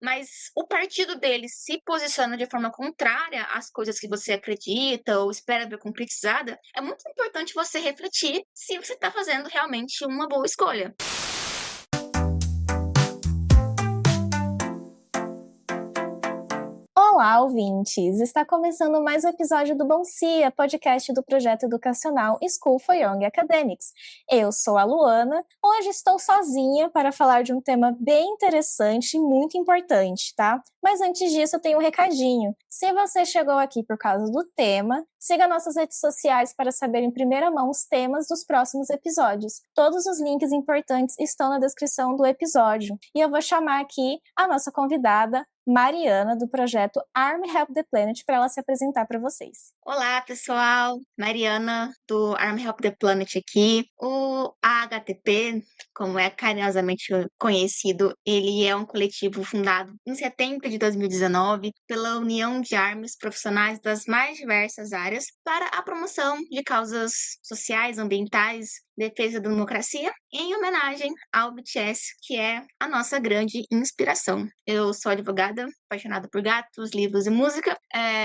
mas o partido dele se posiciona de forma contrária às coisas que você acredita ou espera ver concretizada, é muito importante você refletir se você está fazendo realmente uma boa escolha. Olá, ouvintes! Está começando mais um episódio do Bom Cia, podcast do projeto educacional School for Young Academics. Eu sou a Luana, hoje estou sozinha para falar de um tema bem interessante e muito importante, tá? Mas antes disso eu tenho um recadinho. Se você chegou aqui por causa do tema, siga nossas redes sociais para saber em primeira mão os temas dos próximos episódios. Todos os links importantes estão na descrição do episódio. E eu vou chamar aqui a nossa convidada, Mariana, do projeto Army Help the Planet, para ela se apresentar para vocês. Olá, pessoal! Mariana, do Army Help the Planet aqui. O AHTP, como é carinhosamente conhecido, ele é um coletivo fundado em setembro de 2019 pela União de Armies profissionais das mais diversas áreas para a promoção de causas sociais, ambientais, defesa da democracia, em homenagem ao BTS, que é a nossa grande inspiração. Eu sou advogada, apaixonada por gatos, livros e música.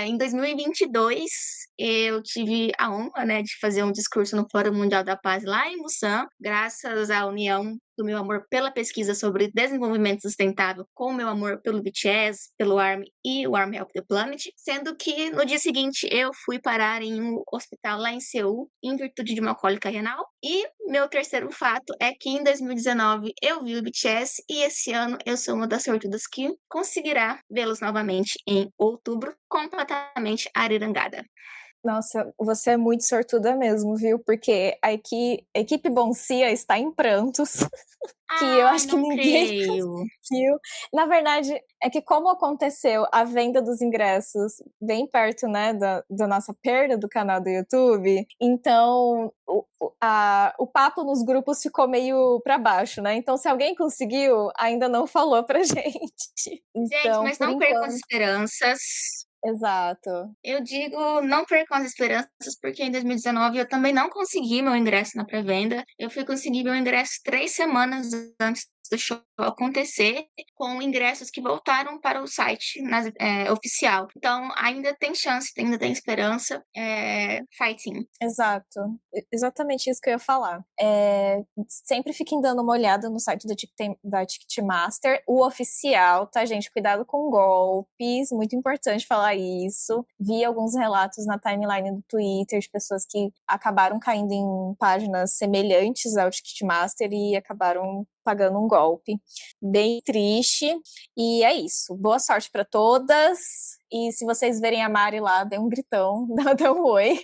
Em 2022, eu tive a honra, de fazer um discurso no Fórum Mundial da Paz lá em Busan, graças à união do meu amor pela pesquisa sobre desenvolvimento sustentável com o meu amor pelo BTS, pelo ARMY e o Army Help the Planet, sendo que no dia seguinte eu fui parar em um hospital lá em Seul, em virtude de uma cólica renal. E meu terceiro fato é que em 2019 eu vi o BTS e esse ano eu sou uma das sortudas que conseguirá vê-los novamente em outubro, completamente arirangada. Nossa, você é muito sortuda mesmo, viu? Porque a equipe Bom Cia está em prantos, que eu Ai, acho que não ninguém creio. conseguiu. Na verdade, é que como aconteceu a venda dos ingressos bem perto, né, da nossa perda do canal do YouTube, então o papo nos grupos ficou meio para baixo, né? Então, se alguém conseguiu, ainda não falou pra gente. Gente, Então, mas por não percam as enquanto, esperanças. exato. Eu digo, não percam as esperanças, porque em 2019 eu também não consegui meu ingresso na pré-venda. Eu fui conseguir meu ingresso 3 semanas antes do show acontecer, com ingressos que voltaram para o site oficial. Então, ainda tem chance, ainda tem esperança. Fighting. Exato, exatamente isso que eu ia falar. Sempre fiquem dando uma olhada no site da Ticketmaster, o oficial, tá, gente? Cuidado com golpes, muito importante falar isso. Vi alguns relatos na timeline do Twitter de pessoas que acabaram caindo em páginas semelhantes ao Ticketmaster e acabaram pagando um golpe. Bem triste. E é isso. Boa sorte para todas. E se vocês verem a Mari lá, dê um gritão, dê um oi.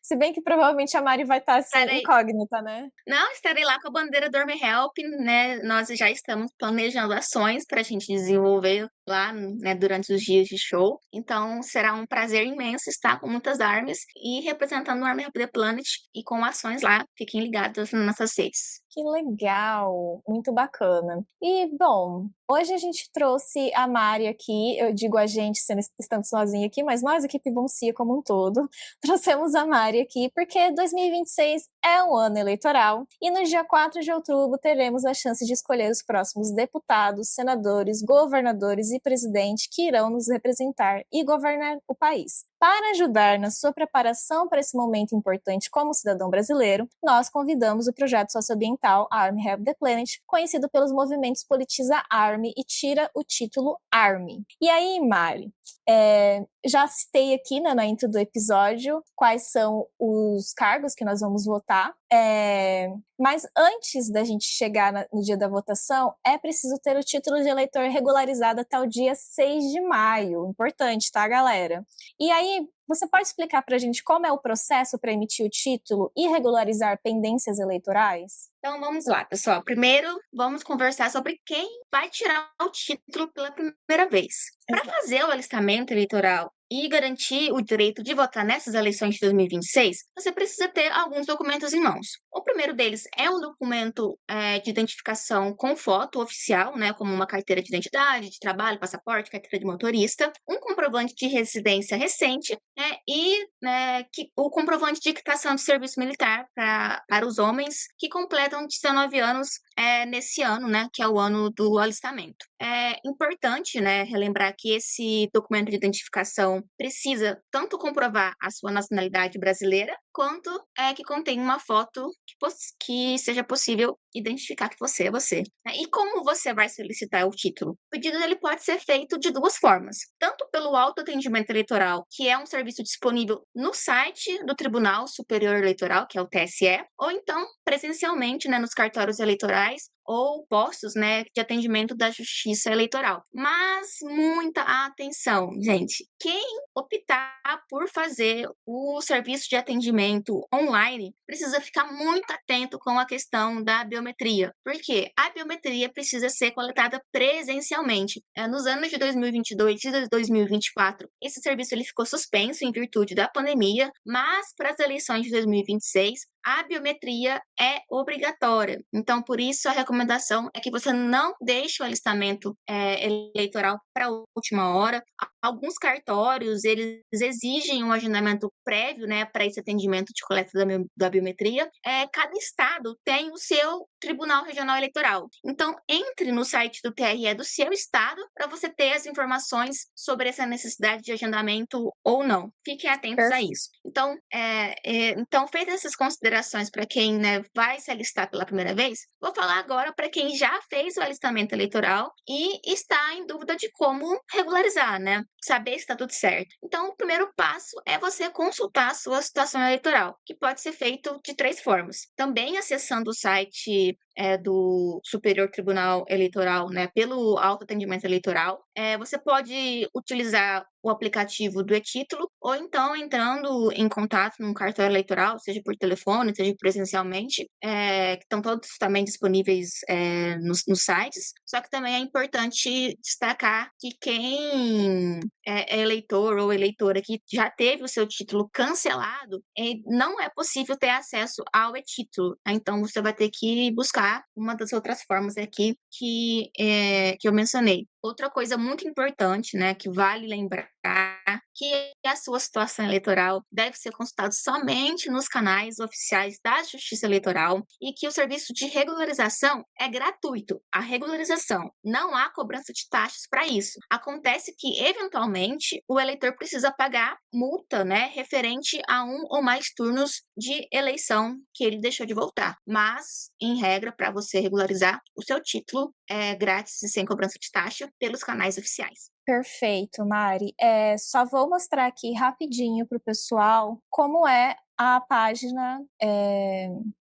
Se bem que provavelmente a Mari vai estar assim, Estarei, incógnita, né? não, estarei lá com a bandeira do Army Help, né? Nós já estamos planejando ações para a gente desenvolver lá, né, durante os dias de show. Então, será um prazer imenso estar com muitas armas e representando o Army Help the Planet e com ações lá. Fiquem ligados nas nossas redes. Que legal, muito bacana. E, bom, hoje a gente trouxe a Mari aqui, eu digo a gente, estando sozinha aqui, mas nós, equipe Bom Cia como um todo, trouxemos a Mari aqui porque 2026 é um ano eleitoral e no dia 4 de outubro teremos a chance de escolher os próximos deputados, senadores, governadores e presidente que irão nos representar e governar o país. Para ajudar na sua preparação para esse momento importante como cidadão brasileiro, nós convidamos o projeto socioambiental Army Help the Planet, conhecido pelos movimentos Politiza Army e tira o título Army. E aí, Mari, já citei aqui, né, na intro do episódio quais são os cargos que nós vamos votar, mas antes da gente chegar no dia da votação, é preciso ter o título de eleitor regularizado até o dia 6 de maio. Importante, tá, galera? E aí, você pode explicar pra gente como é o processo para emitir o título e regularizar pendências eleitorais? Então vamos lá, pessoal. Primeiro, vamos conversar sobre quem vai tirar o título pela primeira vez. Para fazer o alistamento eleitoral e garantir o direito de votar nessas eleições de 2026, você precisa ter alguns documentos em mãos. O primeiro deles é um documento de identificação com foto oficial, né, como uma carteira de identidade, de trabalho, passaporte, carteira de motorista, um comprovante de residência recente, e o comprovante de quitação de serviço militar para os homens que completam 19 anos nesse ano, né, que é o ano do alistamento. É importante, né, relembrar que esse documento de identificação precisa tanto comprovar a sua nacionalidade brasileira, quanto que contém uma foto que seja possível identificar que você é você. E como você vai solicitar o título? O pedido ele pode ser feito de duas formas, tanto pelo autoatendimento eleitoral, que é um serviço disponível no site do Tribunal Superior Eleitoral, que é o TSE, ou então presencialmente, né, nos cartórios eleitorais ou postos, né, de atendimento da Justiça Eleitoral. Mas muita atenção, gente. Quem optar por fazer o serviço de atendimento online precisa ficar muito atento com a questão da biometria. Por quê? A biometria precisa ser coletada presencialmente. Nos anos de 2022 e 2024, esse serviço ele ficou suspenso em virtude da pandemia, mas para as eleições de 2026, a biometria é obrigatória. Então, por isso, a recomendação é que você não deixe o alistamento eleitoral para a última hora. Alguns cartórios, eles exigem um agendamento prévio, né, para esse atendimento de coleta da biometria. Cada estado tem o seu Tribunal Regional Eleitoral. Então, entre no site do TRE do seu estado para você ter as informações sobre essa necessidade de agendamento ou não. Fiquem atentos a isso. Então, feitas essas considerações para quem, né, vai se alistar pela primeira vez, vou falar agora para quem já fez o alistamento eleitoral e está em dúvida de como regularizar, né? Saber se está tudo certo. Então, o primeiro passo é você consultar a sua situação eleitoral, que pode ser feito de 3 formas. Também acessando o site do Superior Tribunal Eleitoral, né, pelo autoatendimento eleitoral. Você pode utilizar o aplicativo do e-título, ou então entrando em contato num cartório eleitoral, seja por telefone, seja presencialmente, que estão todos também disponíveis nos sites. Só que também é importante destacar que quem é eleitor ou eleitora que já teve o seu título cancelado, não é possível ter acesso ao e-título. Então, você vai ter que buscar uma das outras formas aqui que eu mencionei. Outra coisa muito importante, né, que vale lembrar, que a sua situação eleitoral deve ser consultada somente nos canais oficiais da Justiça Eleitoral e que o serviço de regularização é gratuito. A regularização, não há cobrança de taxas para isso. Acontece que, eventualmente, o eleitor precisa pagar multa, né, referente a um ou mais turnos de eleição que ele deixou de voltar. Mas, em regra, para você regularizar o seu título, é grátis e sem cobrança de taxa pelos canais oficiais. Perfeito, Mari. Só vou mostrar aqui rapidinho para o pessoal como é a página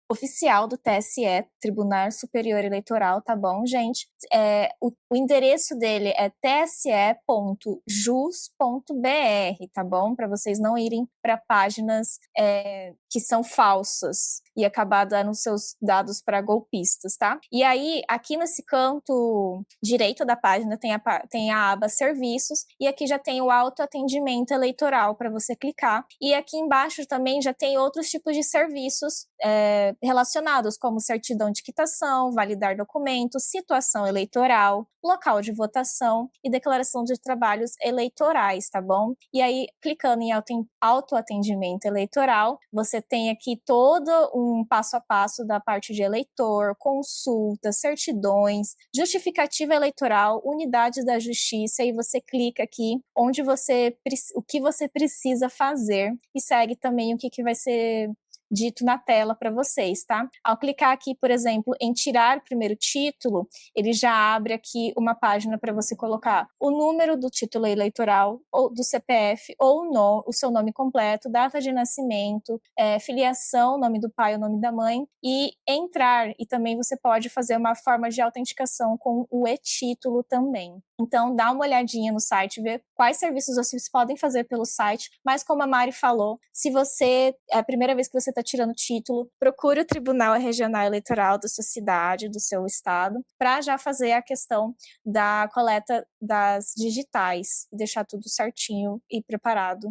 oficial do TSE, Tribunal Superior Eleitoral, tá bom, gente? O endereço dele é tse.jus.br, tá bom? Para vocês não irem para páginas que são falsas e acabar dando seus dados para golpistas, tá? E aí, aqui nesse canto direito da página tem a aba Serviços, e aqui já tem o autoatendimento eleitoral para você clicar. E aqui embaixo também já tem outros tipos de serviços relacionados, como certidão de quitação, validar documentos, situação eleitoral, local de votação e declaração de trabalhos eleitorais, tá bom? E aí, clicando em autoatendimento eleitoral, você tem aqui todo um passo a passo da parte de eleitor, consulta, certidões, justificativa eleitoral, unidades da justiça, e você clica aqui o que você precisa fazer e segue também o que vai ser dito na tela para vocês, tá? Ao clicar aqui, por exemplo, em tirar o primeiro título, ele já abre aqui uma página para você colocar o número do título eleitoral, ou do CPF, ou o seu nome completo, data de nascimento, filiação, nome do pai ou nome da mãe, e entrar. E também você pode fazer uma forma de autenticação com o e-título também. Então, dá uma olhadinha no site, ver quais serviços vocês podem fazer pelo site, mas como a Mari falou, se você é a primeira vez que você está tirando título, procure o Tribunal Regional Eleitoral da sua cidade, do seu estado, para já fazer a questão da coleta das digitais, deixar tudo certinho e preparado.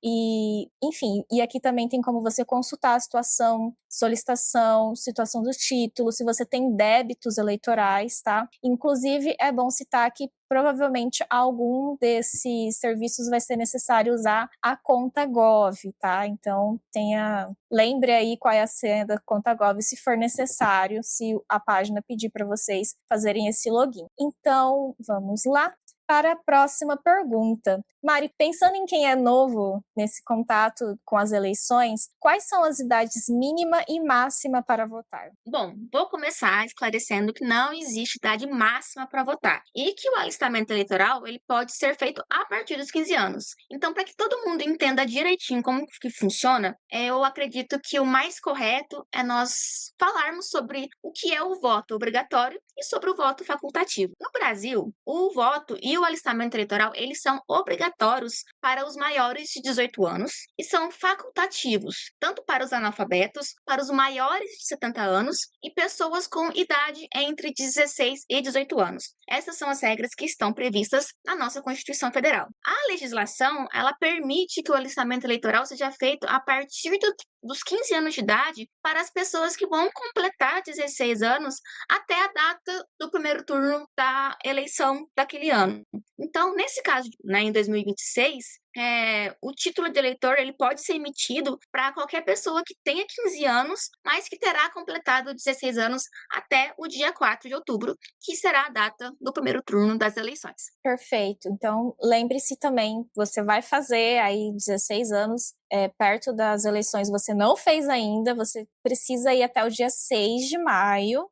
E, enfim, e aqui também tem como você consultar a situação, solicitação, situação do título, se você tem débitos eleitorais, tá? Inclusive, é bom citar que provavelmente algum desses serviços vai ser necessário usar a conta Gov, tá? Então lembre aí qual é a senha da conta Gov se for necessário, se a página pedir para vocês fazerem esse login. Então, vamos lá para a próxima pergunta. Mari, pensando em quem é novo nesse contato com as eleições, quais são as idades mínima e máxima para votar? Bom, vou começar esclarecendo que não existe idade máxima para votar e que o alistamento eleitoral ele pode ser feito a partir dos 15 anos. Então, para que todo mundo entenda direitinho como que funciona, eu acredito que o mais correto é nós falarmos sobre o que é o voto obrigatório e sobre o voto facultativo. No Brasil, o voto e o alistamento eleitoral, eles são obrigatórios para os maiores de 18 anos e são facultativos, tanto para os analfabetos, para os maiores de 70 anos e pessoas com idade entre 16 e 18 anos. Essas são as regras que estão previstas na nossa Constituição Federal. A legislação, ela permite que o alistamento eleitoral seja feito a partir dos 15 anos de idade para as pessoas que vão completar 16 anos até a data do primeiro turno da eleição daquele ano. Então, nesse caso, né, em 2026, o título de eleitor ele pode ser emitido para qualquer pessoa que tenha 15 anos, mas que terá completado 16 anos até o dia 4 de outubro, que será a data do primeiro turno das eleições. Perfeito. Então, lembre-se também, você vai fazer aí 16 anos, perto das eleições, você não fez ainda, você precisa ir até o dia 6 de maio,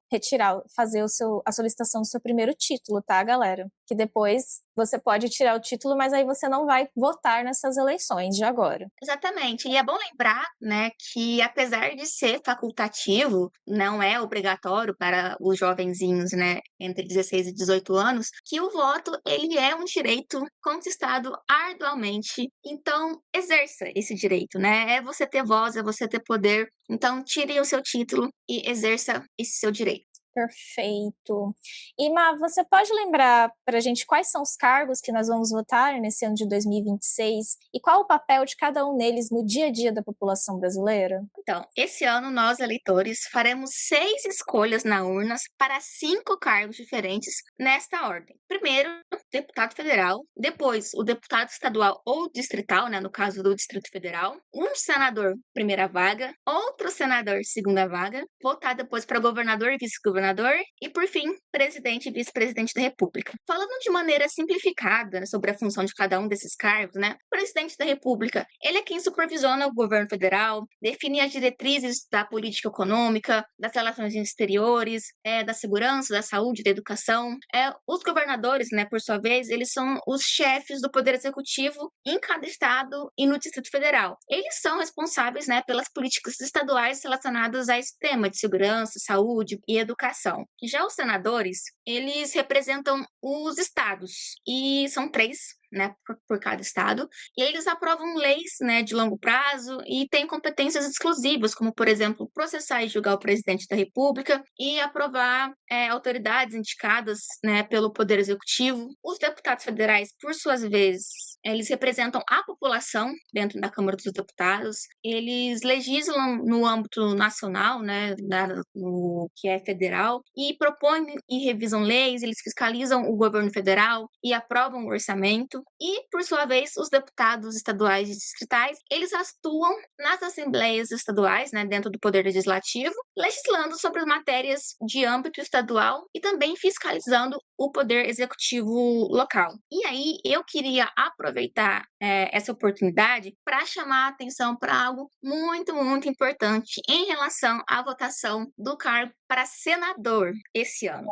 fazer a solicitação do seu primeiro título, tá, galera? Que depois você pode tirar o título, mas aí você não vai votar nessas eleições de agora. Exatamente. E é bom lembrar, né, que apesar de ser facultativo, não é obrigatório para os jovenzinhos, né, entre 16 e 18 anos, que o voto, ele é um direito conquistado arduamente. Então, exerça esse direito, né? É você ter voz, é você ter poder. Então, tire o seu título e exerça esse seu direito. Perfeito. E, Má, você pode lembrar para a gente quais são os cargos que nós vamos votar nesse ano de 2026 e qual o papel de cada um deles no dia a dia da população brasileira? Então, esse ano nós, eleitores, faremos 6 escolhas na urnas para 5 cargos diferentes nesta ordem. Primeiro, deputado federal, depois o deputado estadual ou distrital, né, no caso do Distrito Federal, um senador, primeira vaga, outro senador, segunda vaga, votar depois para governador e vice-governador e, por fim, presidente e vice-presidente da República. Falando de maneira simplificada sobre a função de cada um desses cargos, né, o presidente da República, ele é quem supervisiona o governo federal, define as diretrizes da política econômica, das relações exteriores, da segurança, da saúde, da educação. Os governadores, né, por sua vez, eles são os chefes do poder executivo em cada estado e no Distrito Federal. Eles são responsáveis, né, pelas políticas estaduais relacionadas a esse tema de segurança, saúde e educação. Já os senadores, eles representam os estados e são 3, né, por cada estado, e aí eles aprovam leis, né, de longo prazo e têm competências exclusivas, como, por exemplo, processar e julgar o presidente da República e aprovar autoridades indicadas, né, pelo Poder Executivo. Os deputados federais, por suas vezes, eles representam a população dentro da Câmara dos Deputados, eles legislam no âmbito nacional, né, no que é federal, e propõem e revisam leis, eles fiscalizam o governo federal e aprovam o orçamento. E, por sua vez, os deputados estaduais e distritais, eles atuam nas assembleias estaduais, né, dentro do Poder Legislativo, legislando sobre as matérias de âmbito estadual e também fiscalizando o Poder Executivo local. E aí, eu queria aproveitar essa oportunidade para chamar a atenção para algo muito, muito importante em relação à votação do cargo para senador esse ano.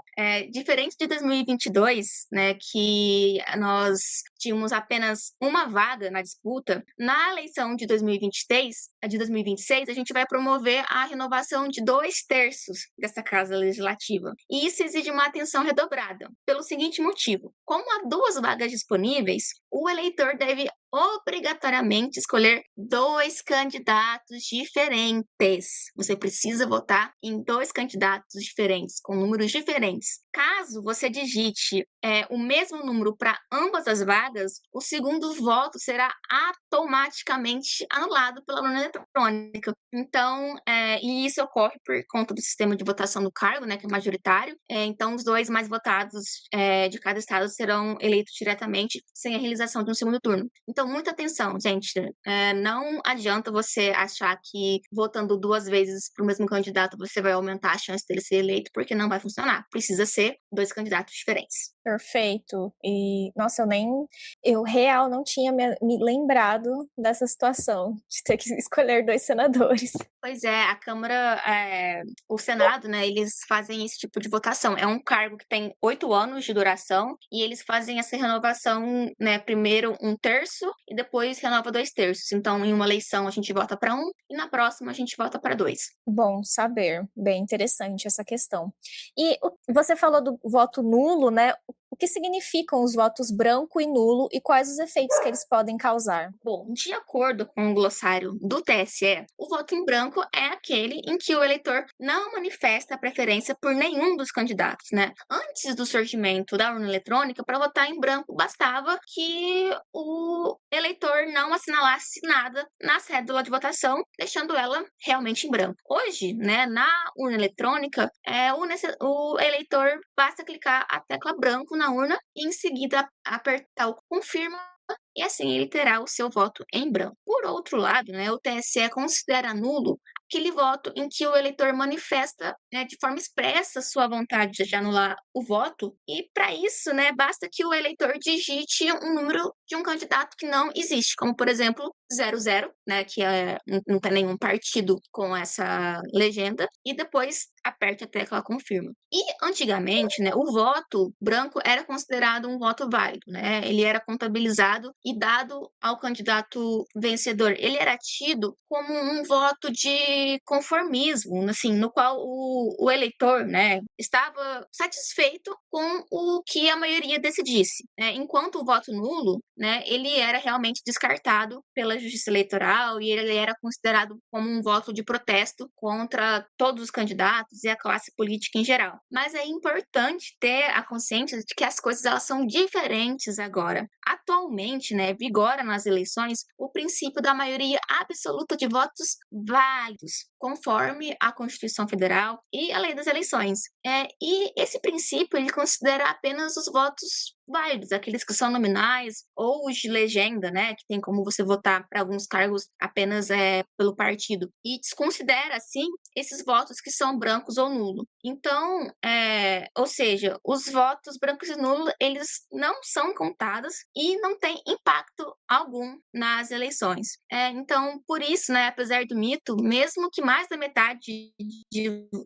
Diferente de 2022, né, que nós tínhamos apenas uma vaga na disputa, na eleição de 2026, a gente vai promover a renovação de 2/3 dessa Casa Legislativa. E isso exige uma atenção redobrada, pelo seguinte motivo: como há 2 vagas disponíveis, o eleitor deve obrigatoriamente escolher 2 candidatos diferentes. Você precisa votar em 2 candidatos diferentes, com números diferentes. Caso você digite o mesmo número para ambas as vagas, o segundo voto será automaticamente anulado pela urna eletrônica. Então, e isso ocorre por conta do sistema de votação do cargo, né, que é majoritário. Então, os 2 mais votados de cada estado serão eleitos diretamente, sem a realização de um segundo turno. Então, muita atenção, gente. Não adianta você achar que votando 2 vezes para o mesmo candidato você vai aumentar a chance dele ser eleito, porque não vai funcionar. Precisa ser 2 candidatos diferentes. Perfeito. E, nossa, eu real não tinha me lembrado dessa situação, de ter que escolher 2 senadores. Pois é, a Câmara, o Senado, né, eles fazem esse tipo de votação. É um cargo que tem 8 anos de duração e eles fazem essa renovação, né, primeiro 1/3 e depois renova 2/3. Então, em uma eleição a gente vota para um e na próxima a gente vota para 2. Bom saber, bem interessante essa questão. E você falou do voto nulo, né? O que significam os votos branco e nulo e quais os efeitos que eles podem causar? Bom, de acordo com o glossário do TSE, o voto em branco é aquele em que o eleitor não manifesta a preferência por nenhum dos candidatos, né? Antes do surgimento da urna eletrônica, para votar em branco bastava que o eleitor não assinalasse nada na cédula de votação, deixando ela realmente em branco. Hoje, né, na urna eletrônica, o eleitor basta clicar a tecla branco na urna e em seguida apertar o confirma e assim ele terá o seu voto em branco. Por outro lado, né, o TSE considera nulo aquele voto em que o eleitor manifesta, né, de forma expressa sua vontade de anular o voto, e para isso, né, basta que o eleitor digite um número de um candidato que não existe, como por exemplo 00, né, que não tem nenhum partido com essa legenda, e depois aperte a tecla confirma. E antigamente, né, o voto branco era considerado um voto válido, né? Ele era contabilizado e dado ao candidato vencedor. Ele era tido como um voto de conformismo, assim, no qual o eleitor, né, estava satisfeito com o que a maioria decidisse, né? Enquanto o voto nulo, né, ele era realmente descartado pela Justiça Eleitoral e ele era considerado como um voto de protesto contra todos os candidatos e a classe política em geral. Mas é importante ter a consciência de que as coisas elas são diferentes agora. Atualmente, né, vigora nas eleições o princípio da maioria absoluta de votos válidos, conforme a Constituição Federal e a Lei das Eleições. E esse princípio ele considera apenas os votos válidos, aqueles que são nominais ou os de legenda, né, que tem como você votar para alguns cargos apenas pelo partido, e desconsidera, assim, esses votos que são brancos ou nulos. Então, ou seja, os votos brancos e nulos, eles não são contados e não têm impacto algum nas eleições. Então, por isso, né, apesar do mito, mesmo que mais da metade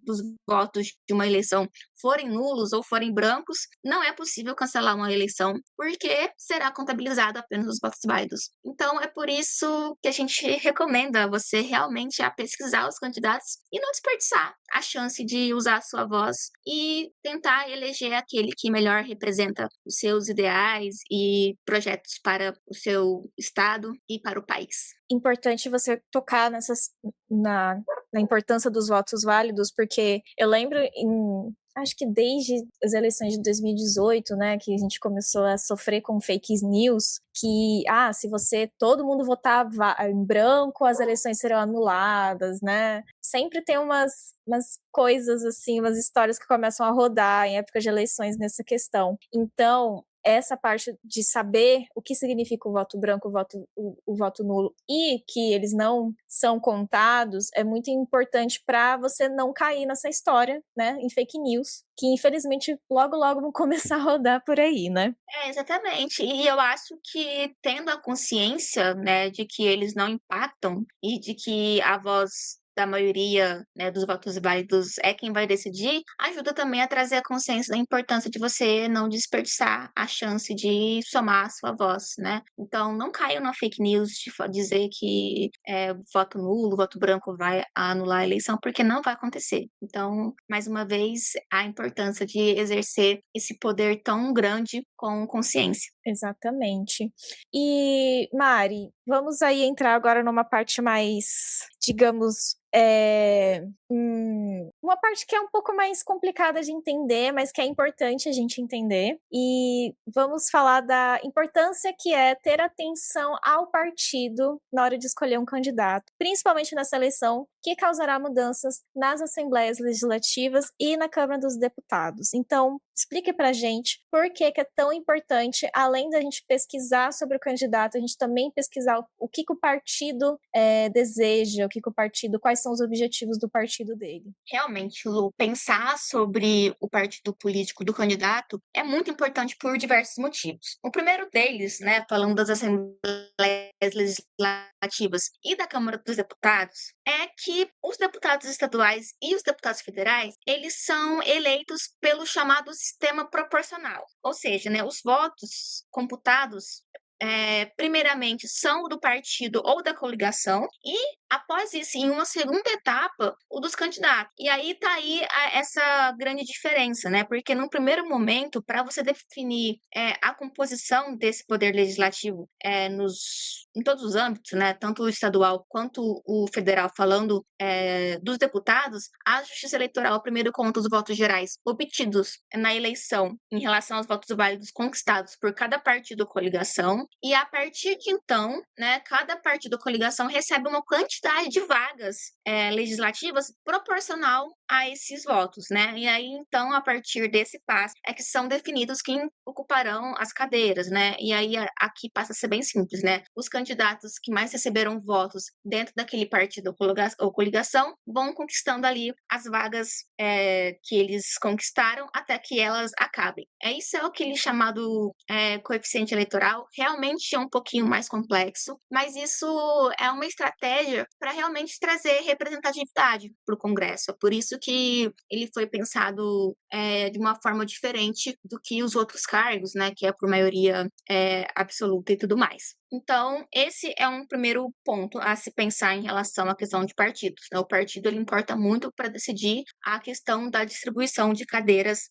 dos votos de uma eleição forem nulos ou forem brancos, não é possível cancelar uma eleição, porque será contabilizado apenas os votos válidos. Então, é por isso que a gente recomenda você realmente a pesquisar os candidatos e não desperdiçar a chance de usar a sua voz e tentar eleger aquele que melhor representa os seus ideais e projetos para o seu estado e para o país. Importante você tocar na importância dos votos válidos, porque eu lembro acho que desde as eleições de 2018, né, que a gente começou a sofrer com fake news, que, se todo mundo votar em branco, as eleições serão anuladas, né? Sempre tem umas coisas assim, umas histórias que começam a rodar em época de eleições nessa questão. Então, essa parte de saber o que significa o voto branco, o voto nulo e que eles não são contados é muito importante para você não cair nessa história, né, em fake news, que infelizmente logo logo vão começar a rodar por aí, né? Exatamente. E eu acho que tendo a consciência, né, de que eles não impactam e de que a voz da maioria, né, dos votos válidos é quem vai decidir, ajuda também a trazer a consciência da importância de você não desperdiçar a chance de somar a sua voz, né? Então, não caiam na fake news de dizer que voto nulo, voto branco vai anular a eleição, porque não vai acontecer. Então, mais uma vez, a importância de exercer esse poder tão grande com consciência. Exatamente. E, Mari, vamos aí entrar agora numa parte mais, digamos, uma parte que é um pouco mais complicada de entender, mas que é importante a gente entender. E vamos falar da importância que é ter atenção ao partido na hora de escolher um candidato, principalmente nessa eleição, que causará mudanças nas assembleias legislativas e na Câmara dos Deputados. Então, explique pra gente por que é tão importante, além da gente pesquisar sobre o candidato, a gente também pesquisar o que o partido deseja, o que o partido, quais são os objetivos do partido dele. Realmente, Lu, pensar sobre o partido político do candidato é muito importante por diversos motivos. O primeiro deles, né, falando das assembleias legislativas e da Câmara dos Deputados, é que os deputados estaduais e os deputados federais, eles são eleitos pelo chamado sistema proporcional, ou seja, né, os votos computados primeiramente são do partido ou da coligação e após isso, em uma segunda etapa, o dos candidatos. E aí tá aí essa grande diferença, né? Porque no primeiro momento, para você definir a composição desse poder legislativo em todos os âmbitos, né? Tanto o estadual quanto o federal, falando dos deputados, a Justiça Eleitoral primeiro conta os votos gerais obtidos na eleição em relação aos votos válidos conquistados por cada partido ou coligação. E a partir de então, né, cada partido ou coligação recebe uma quantidade de vagas legislativas proporcional a esses votos, né? E aí, então, a partir desse passo, é que são definidos quem ocuparão as cadeiras, né? E aí, aqui passa a ser bem simples, né? Os candidatos que mais receberam votos dentro daquele partido ou coligação vão conquistando ali as vagas que eles conquistaram até que elas acabem. Isso é aquele chamado coeficiente eleitoral. Realmente é um pouquinho mais complexo, mas isso é uma estratégia para realmente trazer representatividade para o Congresso. É por isso que ele foi pensado de uma forma diferente do que os outros cargos, né, que é por maioria absoluta e tudo mais. Então, esse é um primeiro ponto a se pensar em relação à questão de partidos, né? O partido ele importa muito para decidir a questão da distribuição de cadeiras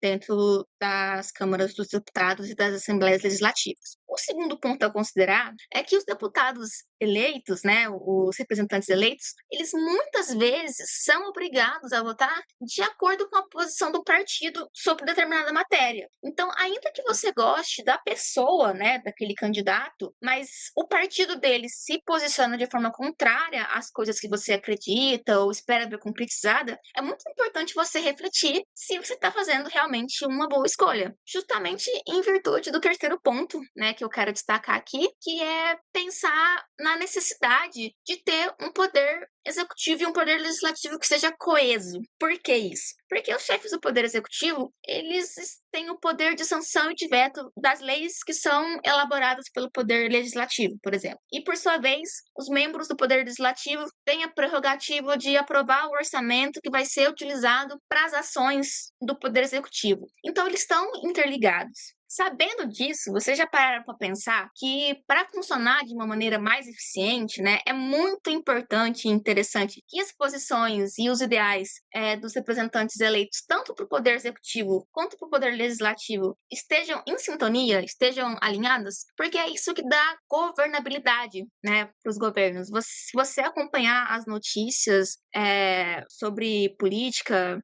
dentro das câmaras dos deputados e das assembleias legislativas. O segundo ponto a considerar é que os deputados eleitos, né, os representantes eleitos, eles muitas vezes são obrigados a votar de acordo com a posição do partido sobre determinada matéria. Então, ainda que você goste da pessoa, né, daquele candidato, mas o partido dele se posiciona de forma contrária às coisas que você acredita ou espera ver concretizada, é muito importante você refletir se você está fazendo realmente uma boa escolha. Justamente em virtude do terceiro ponto, né, que eu quero destacar aqui, que é pensar na necessidade de ter um poder executivo e um poder legislativo que seja coeso. Por que isso? Porque os chefes do poder executivo, eles têm o poder de sanção e de veto das leis que são elaboradas pelo poder legislativo, por exemplo. E, por sua vez, os membros do poder legislativo têm a prerrogativa de aprovar o orçamento que vai ser utilizado para as ações do poder executivo. Então, eles estão interligados. Sabendo disso, vocês já pararam para pensar que para funcionar de uma maneira mais eficiente, né, é muito importante e interessante que as posições e os ideais dos representantes eleitos, tanto para o poder executivo quanto para o poder legislativo, estejam em sintonia, estejam alinhadas, porque é isso que dá governabilidade, né, para os governos. Se você acompanhar as notícias sobre política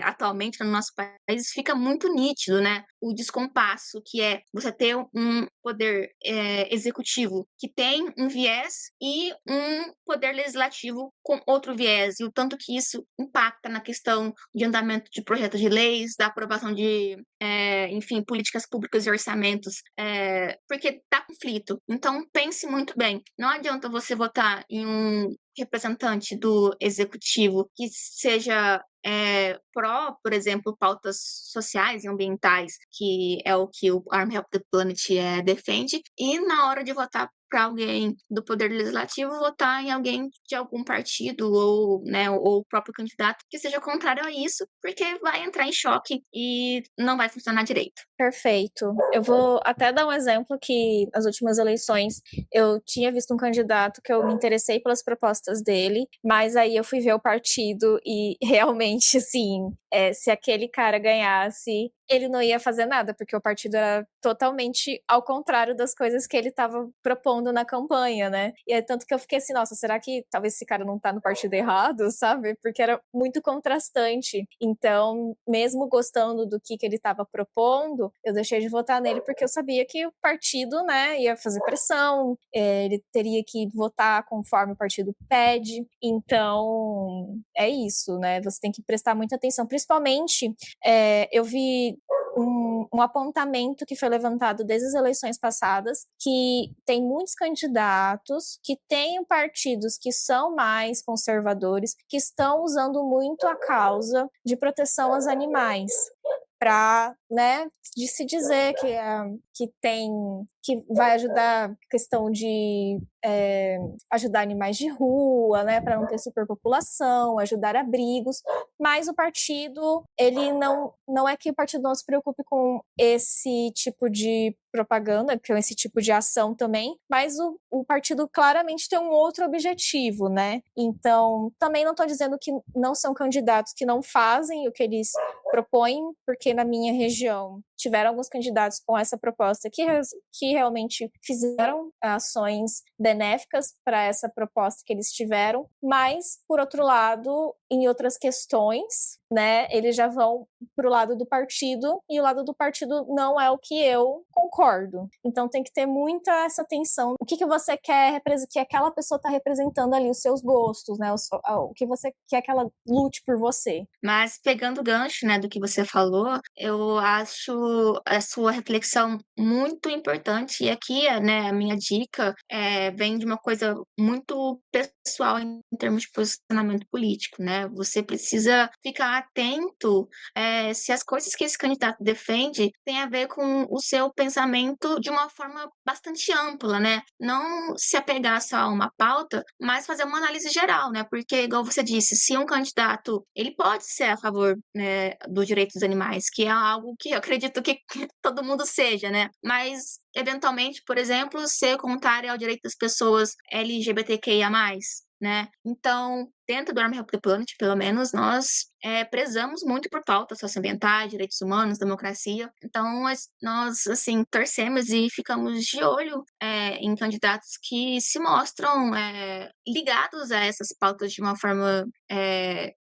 atualmente no nosso país, fica muito nítido, né, o descompasso que é você ter um poder executivo que tem um viés e um poder legislativo com outro viés, e o tanto que isso impacta na questão de andamento de projetos de leis, da aprovação de, enfim, políticas públicas e orçamentos, porque tá conflito. Então, pense muito bem. Não adianta você votar em um representante do executivo que seja por exemplo, pautas sociais e ambientais, que é o que o Arm Help the Planet defende, e na hora de votar para alguém do Poder Legislativo, votar em alguém de algum partido ou, né, ou o próprio candidato que seja contrário a isso, porque vai entrar em choque e não vai funcionar direito. Perfeito. Eu vou até dar um exemplo que nas últimas eleições eu tinha visto um candidato que eu me interessei pelas propostas dele, mas aí eu fui ver o partido e realmente, assim, se aquele cara ganhasse, ele não ia fazer nada, porque o partido era totalmente ao contrário das coisas que ele estava propondo na campanha, né? E é tanto que eu fiquei assim, nossa, será que talvez esse cara não tá no partido errado, sabe? Porque era muito contrastante. Então, mesmo gostando do que ele estava propondo, eu deixei de votar nele porque eu sabia que o partido, né, ia fazer pressão, ele teria que votar conforme o partido pede. Então, é isso, né? Você tem que prestar muita atenção. Principalmente, eu vi um apontamento que foi levantado desde as eleições passadas, que tem muitos candidatos que têm partidos que são mais conservadores, que estão usando muito a causa de proteção aos animais para, né, de se dizer que vai ajudar a questão de ajudar animais de rua, né, para não ter superpopulação, ajudar abrigos, mas o partido, ele não é que o partido não se preocupe com esse tipo de propaganda, com esse tipo de ação também, mas o partido claramente tem um outro objetivo, né? Então, também não estou dizendo que não são candidatos que não fazem o que eles propõem, porque na minha região tiveram alguns candidatos com essa proposta que realmente fizeram ações benéficas para essa proposta que eles tiveram, mas, por outro lado, em outras questões, né, eles já vão para o lado do partido, e o lado do partido não é o que eu concordo. Então tem que ter muita essa atenção. O que você quer que aquela pessoa está representando ali, os seus gostos, né, o que você quer que ela lute por você. Mas pegando o gancho, né, do que você falou, eu acho a sua reflexão muito importante. E aqui, né, a minha dica vem de uma coisa muito pessoal em termos de posicionamento político, né? Você precisa ficar atento se as coisas que esse candidato defende têm a ver com o seu pensamento de uma forma bastante ampla, né? Não se apegar só a uma pauta, mas fazer uma análise geral, né? Porque, igual você disse, se um candidato, ele pode ser a favor, né, do direito dos animais, que é algo que eu acredito que todo mundo seja, né? Mas, eventualmente, por exemplo, ser contrário ao direito das pessoas LGBTQIA+, né? Então, dentro do Army Help the Planet, pelo menos, nós prezamos muito por pautas socioambientais, direitos humanos, democracia. Então, nós, assim, torcemos e ficamos de olho em candidatos que se mostram ligados a essas pautas de uma forma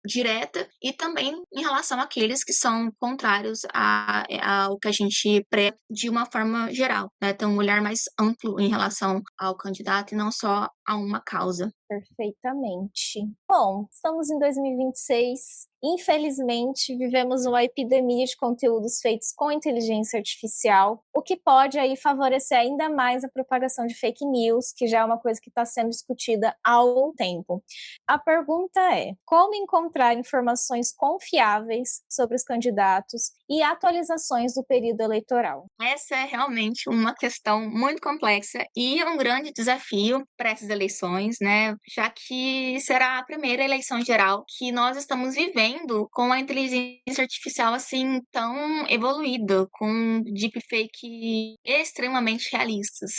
direta, e também em relação àqueles que são contrários ao que a gente prega de uma forma geral, né? Ter um olhar mais amplo em relação ao candidato e não só a uma causa. Perfeitamente. Bom, estamos em 2026. Infelizmente, vivemos uma epidemia de conteúdos feitos com inteligência artificial, o que pode aí favorecer ainda mais a propagação de fake news, que já é uma coisa que está sendo discutida há algum tempo. A pergunta é: como encontrar informações confiáveis sobre os candidatos e atualizações do período eleitoral? Essa é realmente uma questão muito complexa e um grande desafio para essas eleições, né? Já que será a primeira eleição geral que nós estamos vivendo com a inteligência artificial assim tão evoluída, com deepfake extremamente realistas.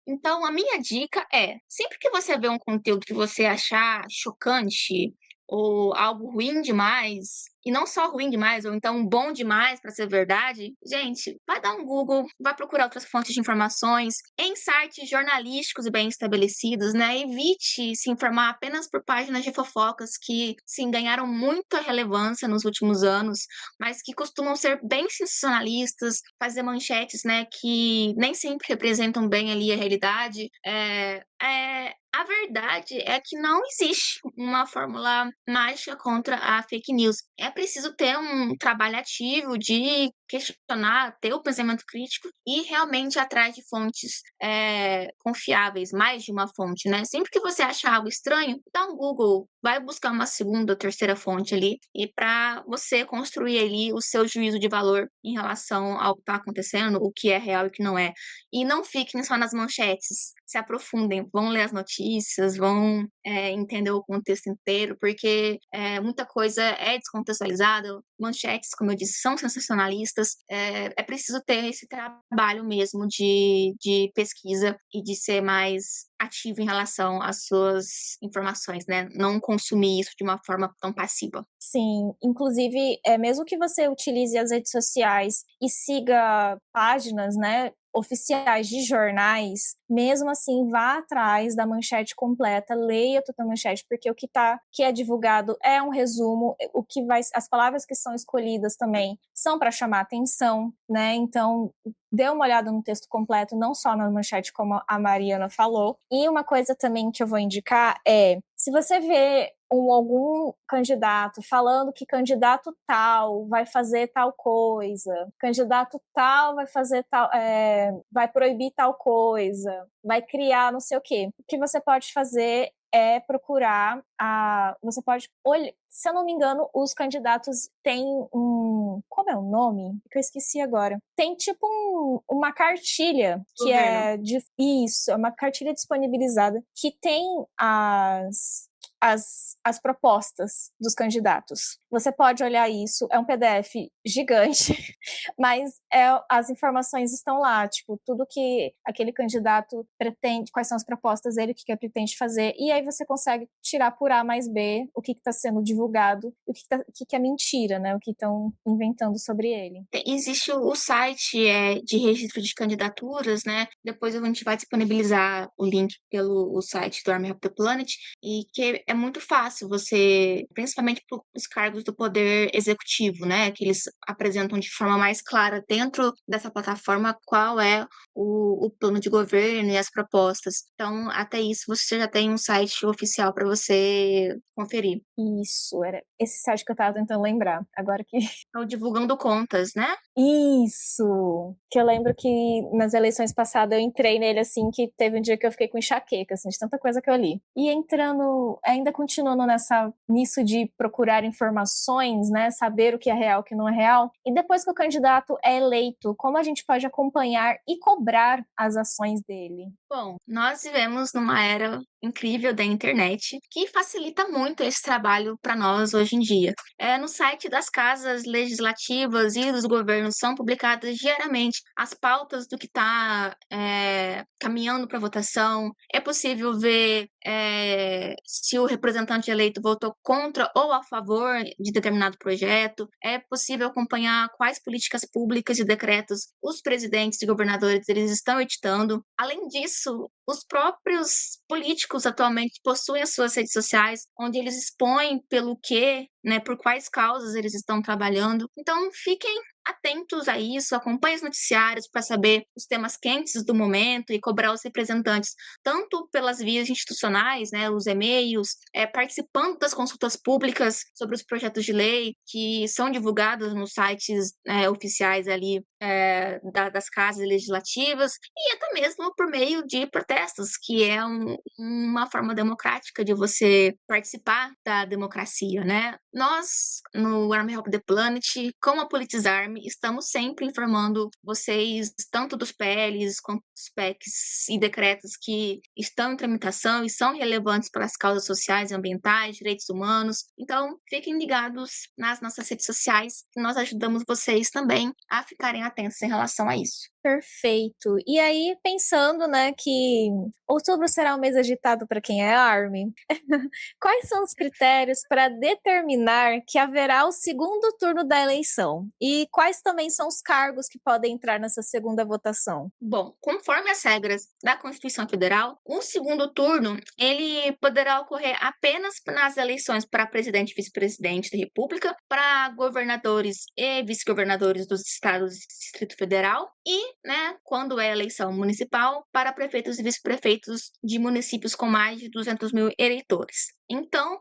Então, a minha dica é, sempre que você vê um conteúdo que você achar chocante ou algo ruim demais, e não só ruim demais, ou então bom demais para ser verdade, gente, vai dar um Google, vai procurar outras fontes de informações em sites jornalísticos e bem estabelecidos, né? Evite se informar apenas por páginas de fofocas que, sim, ganharam muita relevância nos últimos anos, mas que costumam ser bem sensacionalistas, fazer manchetes, né, que nem sempre representam bem ali a realidade. A verdade é que não existe uma fórmula mágica contra a fake news. É preciso ter um trabalho ativo de questionar, ter o pensamento crítico e realmente ir atrás de fontes confiáveis, mais de uma fonte, né? Sempre que você achar algo estranho, dá um Google, vai buscar uma segunda ou terceira fonte ali, e para você construir ali o seu juízo de valor em relação ao que está acontecendo, o que é real e o que não é. E não fiquem só nas manchetes, se aprofundem, vão ler as notícias, vão entender o contexto inteiro, porque muita coisa é descontextualizada, manchetes, como eu disse, são sensacionalistas, jornalistas, é preciso ter esse trabalho mesmo de pesquisa e de ser mais ativo em relação às suas informações, né? Não consumir isso de uma forma tão passiva. Sim, inclusive, mesmo que você utilize as redes sociais e siga páginas, né, oficiais de jornais, mesmo assim, vá atrás da manchete completa, leia toda a manchete, porque que é divulgado é um resumo, as palavras que são escolhidas também são para chamar atenção, né? Então, dê uma olhada no texto completo, não só na manchete, como a Mariana falou. E uma coisa também que eu vou indicar se você vê algum candidato falando que candidato tal vai fazer tal coisa, candidato tal vai fazer tal, vai proibir tal coisa, vai criar não sei o quê. O que você pode fazer é procurar você pode olhar, se eu não me engano, os candidatos têm como é o nome? Que eu esqueci agora. Tem tipo uma cartilha que é uma cartilha disponibilizada que tem as propostas dos candidatos. Você pode olhar isso, é um PDF gigante, mas as informações estão lá, tipo, tudo que aquele candidato pretende, quais são as propostas dele, o que ele pretende fazer, e aí você consegue tirar por A mais B o que está sendo divulgado e o que é mentira, né? O que estão inventando sobre ele. Existe o site de registro de candidaturas, né? Depois a gente vai disponibilizar o link pelo site do Army of the Planet, e que é muito fácil você, principalmente para os cargos do poder executivo, né? Que eles apresentam de forma mais clara dentro dessa plataforma qual é o plano de governo e as propostas. Então, até isso você já tem um site oficial para você conferir. Isso, era esse site que eu estava tentando lembrar, agora que... É o Divulgando Contas, né? Isso! Que eu lembro que nas eleições passadas eu entrei nele assim, que teve um dia que eu fiquei com enxaqueca, assim, de tanta coisa que eu li. E ainda continuando nisso de procurar informações, né, saber o que é real, o que não é real. E depois que o candidato é eleito, como a gente pode acompanhar e cobrar as ações dele? Bom, nós vivemos numa era incrível da internet que facilita muito esse trabalho para nós hoje em dia. No site das casas legislativas e dos governos são publicadas diariamente as pautas do que está caminhando para votação. É possível ver se o representante eleito votou contra ou a favor de determinado projeto. É possível acompanhar quais políticas públicas e decretos os presidentes e governadores eles estão editando. Além disso, os próprios políticos atualmente possuem as suas redes sociais, onde eles expõem pelo que, né, por quais causas eles estão trabalhando. Então, fiquem atentos a isso, acompanhem os noticiários para saber os temas quentes do momento e cobrar os representantes, tanto pelas vias institucionais, né, os e-mails, participando das consultas públicas sobre os projetos de lei que são divulgados nos sites oficiais ali das casas legislativas, e até mesmo por meio de protestos, que é uma forma democrática de você participar da democracia, né? Nós, no Army of the Planet, com a Politizarm, estamos sempre informando vocês, tanto dos PLs quanto dos PECs e decretos que estão em tramitação e são relevantes para as causas sociais e ambientais, direitos humanos. Então, fiquem ligados nas nossas redes sociais, que nós ajudamos vocês também a ficarem atentos em relação a isso. Perfeito. E aí, pensando, né, que outubro será um mês agitado para quem é Army, quais são os critérios para determinar que haverá o segundo turno da eleição? E quais também são os cargos que podem entrar nessa segunda votação? Bom, conforme as regras da Constituição Federal, o segundo turno ele poderá ocorrer apenas nas eleições para presidente e vice-presidente da República, para governadores e vice-governadores dos estados e Distrito Federal e, né, quando é eleição municipal, para prefeitos e vice-prefeitos de municípios com mais de 200 mil eleitores. Então,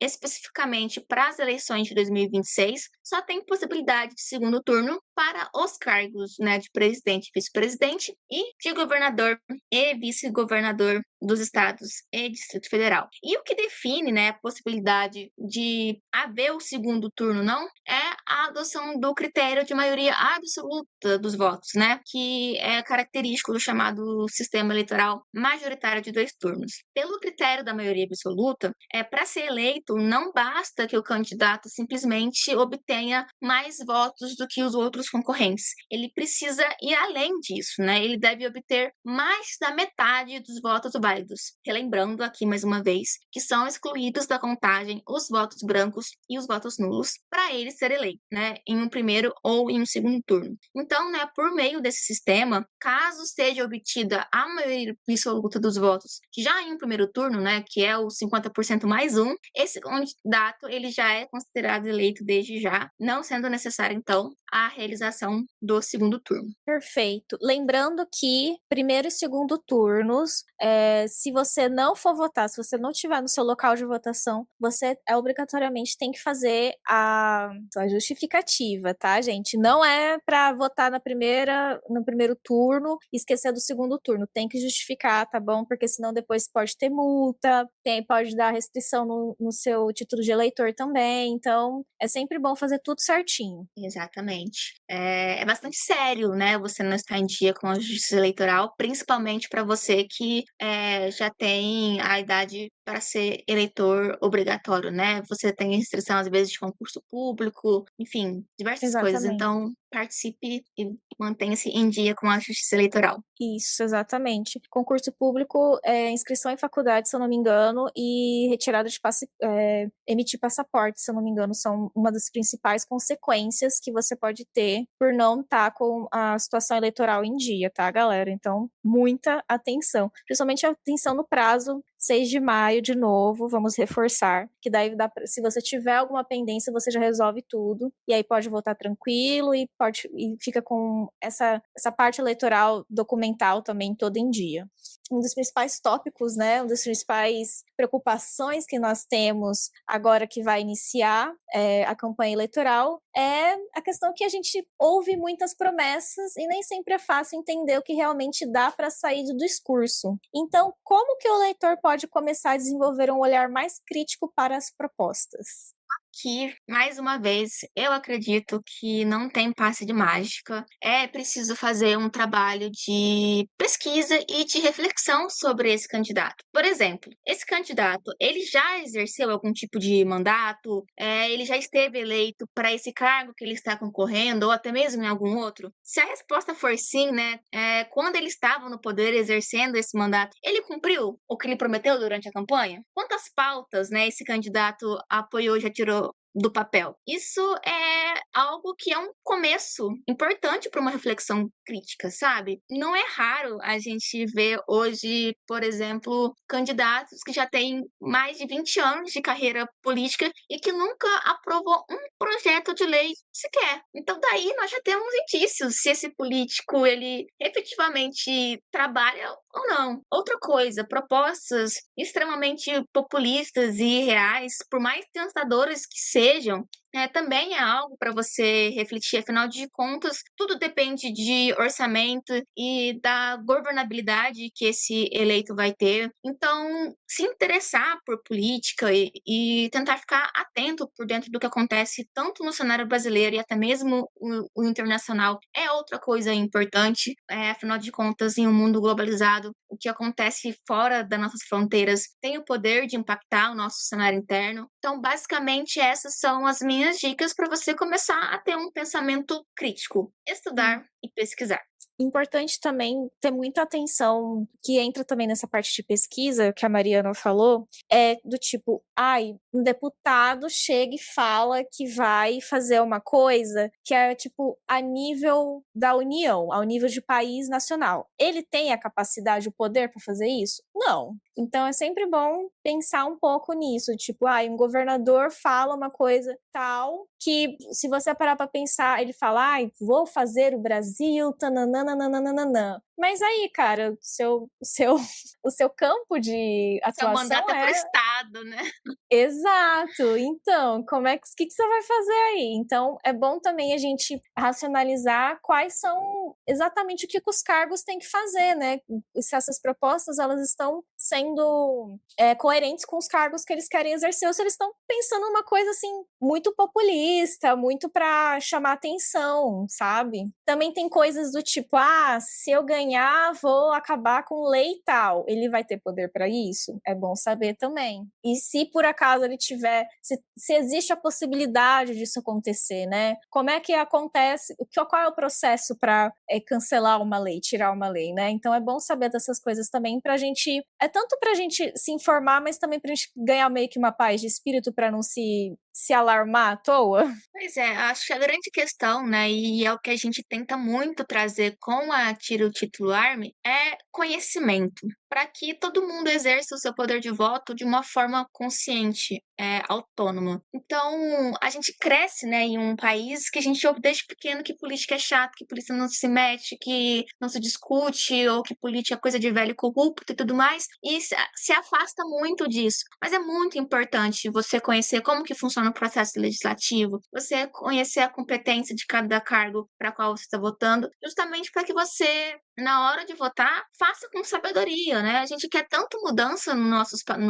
especificamente para as eleições de 2026, só tem possibilidade de segundo turno para os cargos, né, de presidente e vice-presidente e de governador e vice-governador dos estados e Distrito Federal. E o que define, né, a possibilidade de haver o segundo turno não é a adoção do critério de maioria absoluta dos votos, né, que é característico do chamado sistema eleitoral majoritário de 2 turnos. Pelo critério da maioria absoluta, para ser eleito, não basta que o candidato simplesmente obtenha mais votos do que os outros concorrentes. Ele precisa ir além disso, né? Ele deve obter mais da metade dos votos válidos. Relembrando aqui mais uma vez que são excluídos da contagem os votos brancos e os votos nulos para ele ser eleito, né? Em um primeiro ou em um segundo turno. Então, né, por meio desse sistema, caso seja obtida a maioria absoluta dos votos, já em um primeiro turno, né, que é o 50% mais um, esse candidato ele já é considerado eleito desde já, não sendo necessário, então, a realização do segundo turno. Perfeito. Lembrando que primeiro e segundo turnos, se você não for votar, se você não estiver no seu local de votação, você obrigatoriamente tem que fazer a justificativa, tá, gente? Não é para votar no primeiro turno e esquecer do segundo turno. Tem que justificar, tá bom? Porque senão depois pode ter multa, pode dar restrição no seu título de eleitor também. Então, é sempre bom fazer tudo certinho. Exatamente. É bastante sério, né? Você não estar em dia com a justiça eleitoral, principalmente para você que já tem a idade para ser eleitor obrigatório, né? Você tem restrição, às vezes, de concurso público, enfim, diversas coisas. Exatamente. Então, participe e mantenha-se em dia com a justiça eleitoral. Isso, exatamente. Concurso público é inscrição em faculdade, se eu não me engano, e retirada de emitir passaporte, se eu não me engano, são uma das principais consequências que você pode ter por não estar com a situação eleitoral em dia, tá, galera? Então, muita atenção. Principalmente atenção no prazo 6 de maio, de novo, vamos reforçar, que daí se você tiver alguma pendência, você já resolve tudo, e aí pode votar tranquilo e fica com essa parte eleitoral documental também toda em dia. Um dos principais tópicos, né, uma das principais preocupações que nós temos agora que vai iniciar a campanha eleitoral é a questão que a gente ouve muitas promessas e nem sempre é fácil entender o que realmente dá para sair do discurso. Então, como que o eleitor pode começar a desenvolver um olhar mais crítico para as propostas? Que, mais uma vez, eu acredito que não tem passe de mágica. É preciso fazer um trabalho de pesquisa e de reflexão sobre esse candidato. Por exemplo, esse candidato, ele já exerceu algum tipo de mandato? Ele já esteve eleito para esse cargo que ele está concorrendo, ou até mesmo em algum outro? Se a resposta for sim, né, quando ele estava no poder exercendo esse mandato, ele cumpriu o que ele prometeu durante a campanha? Quantas pautas, né, esse candidato apoiou, já tirou do papel? Isso é algo que é um começo importante para uma reflexão crítica, sabe? Não é raro a gente ver hoje, por exemplo, candidatos que já têm mais de 20 anos de carreira política e que nunca aprovou um projeto de lei sequer. Então daí nós já temos indícios se esse político ele efetivamente trabalha ou não. Outra coisa, propostas extremamente populistas e irreais, por mais tentadoras que sejam, também é algo para você refletir. Afinal de contas, tudo depende de orçamento e da governabilidade que esse eleito vai ter. Então, se interessar por política e tentar ficar atento por dentro do que acontece tanto no cenário brasileiro e até mesmo o internacional é outra coisa importante. Afinal de contas, em um mundo globalizado, o que acontece fora das nossas fronteiras tem o poder de impactar o nosso cenário interno. Então, basicamente, essas são as minhas dicas para você começar a ter um pensamento crítico, estudar e pesquisar. Importante também ter muita atenção, que entra também nessa parte de pesquisa que a Mariana falou, é do tipo, um deputado chega e fala que vai fazer uma coisa que é tipo a nível da União, ao nível de país nacional. Ele tem a capacidade, o poder para fazer isso? Não. Então é sempre bom pensar um pouco nisso, tipo, um governador fala uma coisa tal, que se você parar para pensar, ele fala, vou fazer o Brasil, tananana. Mas aí, cara, o seu campo de atuação seu mandato é pro Estado, né? Exato. Então, que você vai fazer aí? Então, é bom também a gente racionalizar quais são exatamente o que os cargos têm que fazer, né? Se essas propostas, elas estão sendo coerentes com os cargos que eles querem exercer, ou se eles estão pensando uma coisa, assim, muito populista, muito para chamar atenção, sabe? Também tem coisas do tipo, se eu ganhar, vou acabar com lei e tal. Ele vai ter poder para isso? É bom saber também. E se por acaso ele tiver, se existe a possibilidade disso acontecer, né? Como é que acontece? Qual é o processo para cancelar uma lei, tirar uma lei, né? Então é bom saber dessas coisas também pra gente, tanto pra gente se informar, mas também pra gente ganhar meio que uma paz de espírito para não se alarmar à toa. Pois é, acho que a grande questão, né, e é o que a gente tenta muito trazer com a Tira o Título Arme, é conhecimento, para que todo mundo exerça o seu poder de voto de uma forma consciente, autônoma. Então, a gente cresce, né, em um país que a gente ouve desde pequeno que política é chato, que política não se mete, que não se discute, ou que política é coisa de velho corrupto e tudo mais, e se afasta muito disso. Mas é muito importante você conhecer como que funciona o processo legislativo, você conhecer a competência de cada cargo para qual você está votando, justamente para que você, na hora de votar, faça com sabedoria, né? A gente quer tanto mudança no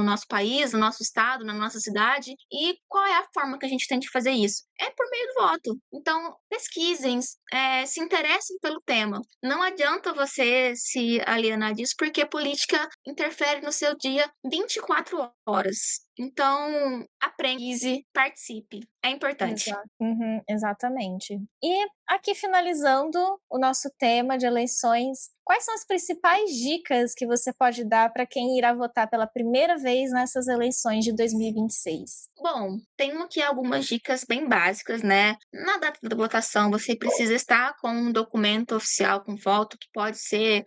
nosso país, no nosso estado, na nossa cidade, e qual é a forma que a gente tem de fazer isso? É por meio do voto. Então, pesquisem, se interessem pelo tema. Não adianta você se alienar disso, porque política interfere no seu dia 24 horas. Então, aprende, participe. É importante. Exatamente. E aqui finalizando o nosso tema de eleições, quais são as principais dicas que você pode dar para quem irá votar pela primeira vez nessas eleições de 2026? Bom, tenho aqui algumas dicas bem básicas, né? Na data da votação, você precisa estar com um documento oficial com foto, que pode ser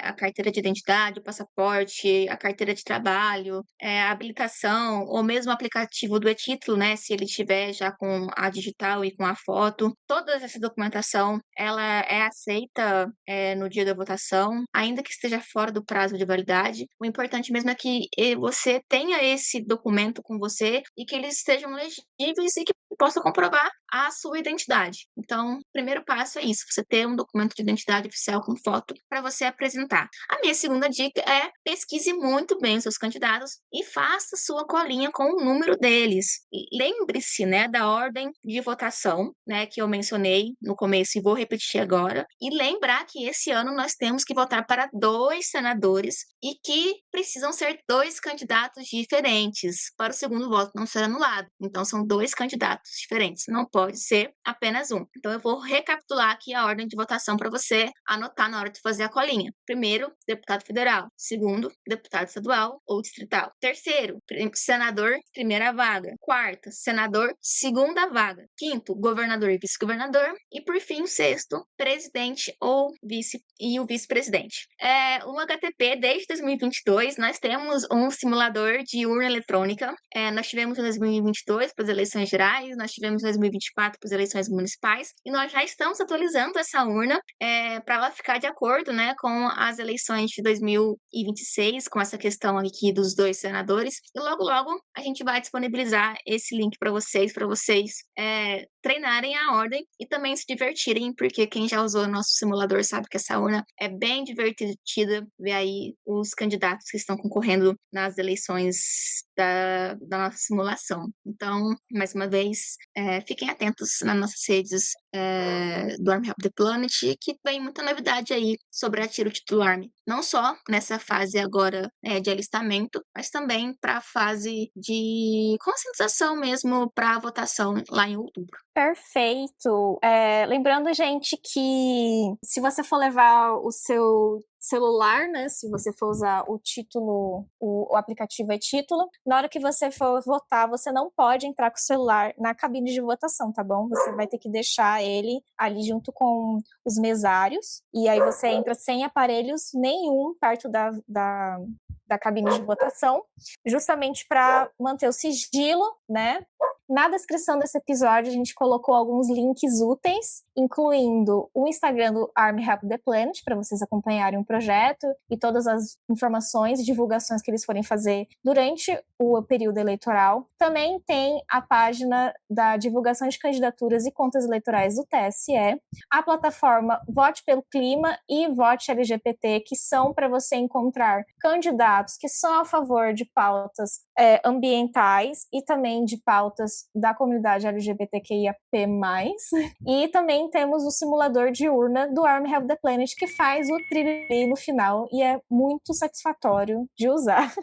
a carteira de identidade, o passaporte, a carteira de trabalho, a habilitação, ou mesmo o aplicativo do e-título, né? Se ele tiver já com a digital e com a foto. Toda essa documentação, ela é aceita no dia da votação, ainda que esteja fora do prazo de validade. O importante mesmo é que você tenha esse documento com você e que eles estejam legíveis e que possa comprovar a sua identidade. Então, o primeiro passo é isso, você ter um documento de identidade oficial com foto para você apresentar. A minha segunda dica é pesquise muito bem os seus candidatos e faça sua colinha com o número deles. E lembre-se, né, da ordem de votação, né, que eu mencionei no começo e vou repetir agora. E lembrar que esse ano nós temos que votar para 2 senadores e que precisam ser 2 candidatos diferentes para o segundo voto não ser anulado. Então, são 2 candidatos diferentes, não pode ser apenas um. Então, eu vou recapitular aqui a ordem de votação para você anotar na hora de fazer a colinha. Primeiro, deputado federal. Segundo, deputado estadual ou distrital. Terceiro, senador, primeira vaga. Quarta, senador, segunda vaga. Quinto, governador e vice-governador. E, por fim, o sexto, presidente ou vice e o vice-presidente. O HTP, desde 2022, nós temos um simulador de urna eletrônica. Nós tivemos em 2022 para as eleições gerais, nós tivemos em 2024 para as eleições municipais, e nós já estamos atualizando essa urna para ela ficar de acordo, né, com as eleições de 2026, com essa questão aqui dos 2 senadores. E logo, logo, a gente vai disponibilizar esse link para vocês treinarem a ordem e também se divertirem, porque quem já usou o nosso simulador sabe que essa urna é bem divertida ver aí os candidatos que estão concorrendo nas eleições da nossa simulação. Então, mais uma vez, fiquem atentos nas nossas redes do Arm Help the Planet, que vem muita novidade aí sobre a Tira o Título Arme. Não só nessa fase agora de alistamento, mas também para a fase de conscientização mesmo para a votação lá em outubro. Perfeito. Lembrando, gente, que se você for levar o seu celular, né, se você for usar o título, o aplicativo é título, na hora que você for votar, você não pode entrar com o celular na cabine de votação, tá bom? Você vai ter que deixar ele ali junto com os mesários, e aí você entra sem aparelhos nenhum perto da cabine de votação, justamente para manter o sigilo, né? Na descrição desse episódio, a gente colocou alguns links úteis, incluindo o Instagram do Arm Help the Planet, para vocês acompanharem o projeto e todas as informações e divulgações que eles forem fazer durante o período eleitoral. Também tem a página da divulgação de candidaturas e contas eleitorais do TSE, a plataforma Vote pelo Clima e Vote LGBT, que são para você encontrar candidatos que são a favor de pautas ambientais e também de pautas da comunidade LGBTQIAP+. E também temos o simulador de urna do Arm Help the Planet, que faz o trilho no final e é muito satisfatório de usar.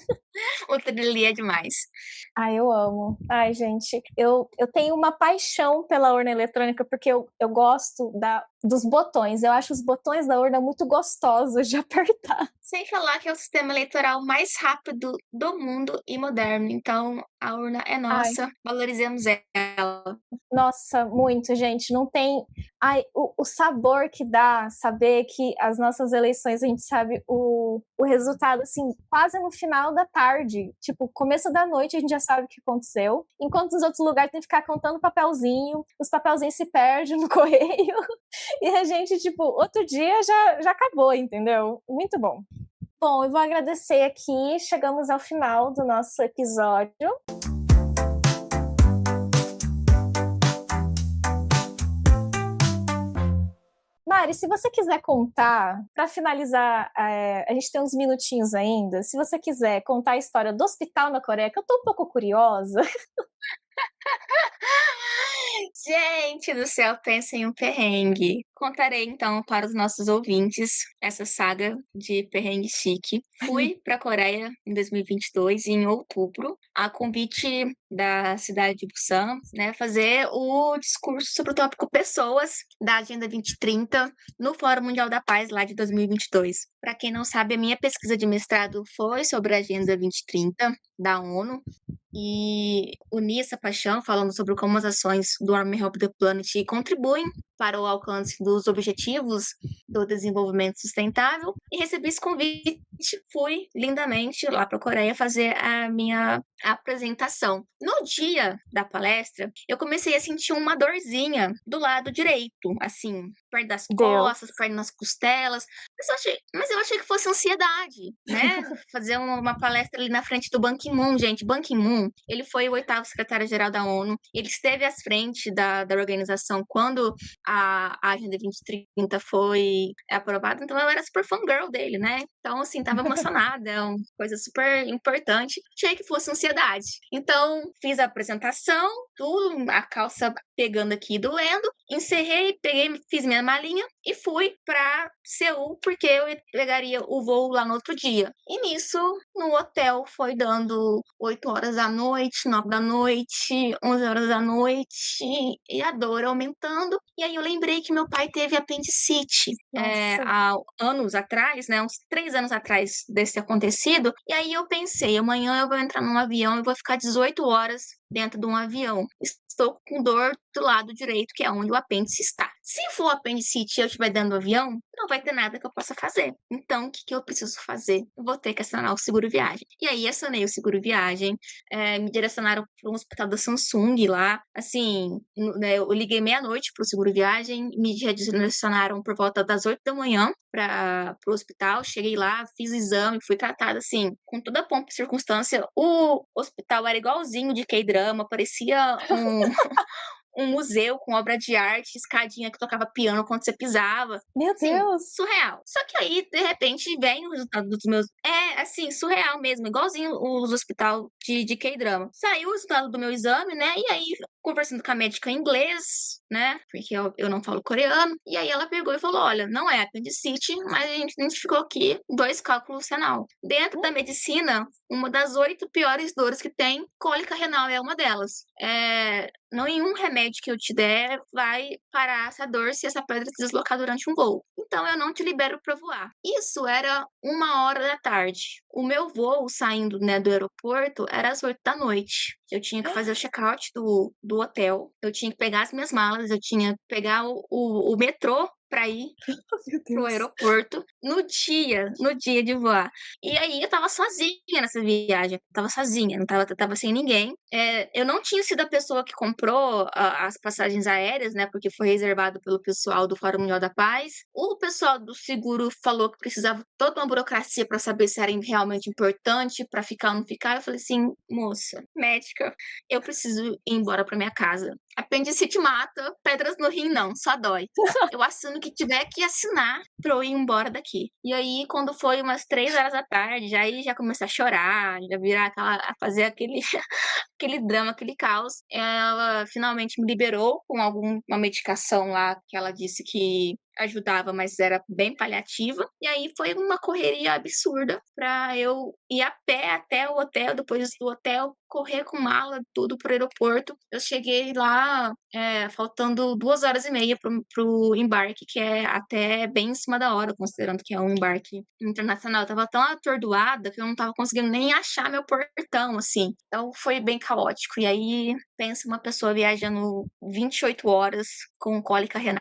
O trilha é demais. Ai, eu amo. Ai, gente, eu tenho uma paixão pela urna eletrônica porque eu gosto dos botões. Eu acho os botões da urna muito gostosos de apertar. Sem falar que é o sistema eleitoral mais rápido do mundo e moderno. Então, a urna é nossa, valorizemos ela. Nossa, muito, gente. Não tem. Ai, o sabor que dá saber que as nossas eleições, a gente sabe o resultado, assim, quase no final da tarde. Tipo, começo da noite a gente já sabe o que aconteceu. Enquanto os outros lugares tem que ficar contando papelzinho, os papelzinhos se perdem no correio. E a gente, tipo, outro dia já acabou, entendeu? Muito bom. Bom, eu vou agradecer aqui. Chegamos ao final do nosso episódio. Mari, se você quiser contar, para finalizar, a gente tem uns minutinhos ainda, se você quiser contar a história do hospital na Coreia, que eu tô um pouco curiosa. Gente do céu, pensa em um perrengue. Contarei então para os nossos ouvintes essa saga de perrengue chique. Fui para a Coreia em 2022, em outubro, a convite da cidade de Busan, né, fazer o discurso sobre o tópico Pessoas da Agenda 2030 no Fórum Mundial da Paz lá de 2022. Para quem não sabe, a minha pesquisa de mestrado foi sobre a Agenda 2030 da ONU. E uni essa paixão falando sobre como as ações do Arm Help the Planet contribuem para o alcance dos objetivos do desenvolvimento sustentável e recebi esse convite, fui lindamente lá para a Coreia fazer a minha apresentação. No dia da palestra, eu comecei a sentir uma dorzinha do lado direito, assim, perto das costas, perto nas costelas, mas eu achei que fosse ansiedade, né? Fazer uma palestra ali na frente do Ban Ki-moon, gente. Ban Ki-moon, ele foi o 8º secretário-geral da ONU, ele esteve à frente da organização quando a Agenda 2030 foi aprovada, então eu era super fangirl dele, né? Então, assim, tava emocionada, é uma coisa super importante. Achei que fosse ansiedade. Então, fiz a apresentação, tudo, a calça pegando aqui, doendo, encerrei, fiz minha malinha e fui para Seul, porque eu pegaria o voo lá no outro dia. E nisso, no hotel, foi dando 8 horas da noite, 9 da noite, 11 horas da noite, e a dor aumentando. E aí eu lembrei que meu pai teve apendicite há anos atrás, né, uns 3 anos atrás desse acontecido. E aí eu pensei, amanhã eu vou entrar num avião e vou ficar 18 horas dentro de um avião. Estou com dor do lado direito, que é onde o apêndice está. Se for apendicite e eu estiver dentro do avião, não vai ter nada que eu possa fazer. Então, o que eu preciso fazer? Eu vou ter que acionar o seguro viagem. E aí, acionei o seguro viagem, me direcionaram para um hospital da Samsung lá. Assim, né, eu liguei meia-noite para o seguro viagem, me redirecionaram por volta das 8 da manhã para o hospital. Cheguei lá, fiz o exame, fui tratada, assim, com toda a pompa e circunstância. O hospital era igualzinho de K-drama, parecia um museu com obra de arte, escadinha que tocava piano quando você pisava. Meu Deus! Surreal. Só que aí, de repente, vem o resultado dos meus... assim, surreal mesmo, igualzinho os hospital de K-drama. Saiu o resultado do meu exame, né? E aí, conversando com a médica em inglês, né? Porque eu não falo coreano. E aí ela pegou e falou, olha, não é apendicite, mas a gente identificou aqui 2 cálculos renal. Dentro da medicina, uma das 8 piores dores que tem, cólica renal é uma delas. Nenhum remédio que eu te der vai parar essa dor se essa pedra se deslocar durante um voo. Então, eu não te libero para voar. Isso era 1h da tarde. O meu voo saindo, né, do aeroporto era às 8 da noite. Eu tinha que fazer o check-out do hotel. Eu tinha que pegar as minhas malas. Eu tinha que pegar o metrô para ir pro aeroporto no dia de voar. E aí eu tava sozinha nessa viagem, eu tava sozinha, não tava sem ninguém. Eu não tinha sido a pessoa que comprou as passagens aéreas, né, porque foi reservado pelo pessoal do Fórum Mundial da Paz. O pessoal do seguro falou que precisava toda uma burocracia para saber se era realmente importante, para ficar ou não ficar. Eu falei assim, moça, médica, eu preciso ir embora para minha casa. Apendicite mata, pedras no rim não, só dói. Eu assino que tiver que assinar pra eu ir embora daqui. E aí, quando foi umas 3 horas da tarde, aí já comecei a chorar, já virar a fazer aquele, aquele drama, aquele caos. Ela finalmente me liberou com alguma medicação lá que ela disse que ajudava, mas era bem paliativa. E aí foi uma correria absurda para eu ir a pé até o hotel, depois do hotel correr com mala, tudo pro aeroporto. Eu cheguei lá faltando 2 horas e meia pro embarque, que é até bem em cima da hora, considerando que é um embarque internacional. Eu tava tão atordoada que eu não tava conseguindo nem achar meu portão, assim. Então foi bem caótico. E aí, pensa uma pessoa viajando 28 horas com cólica renal,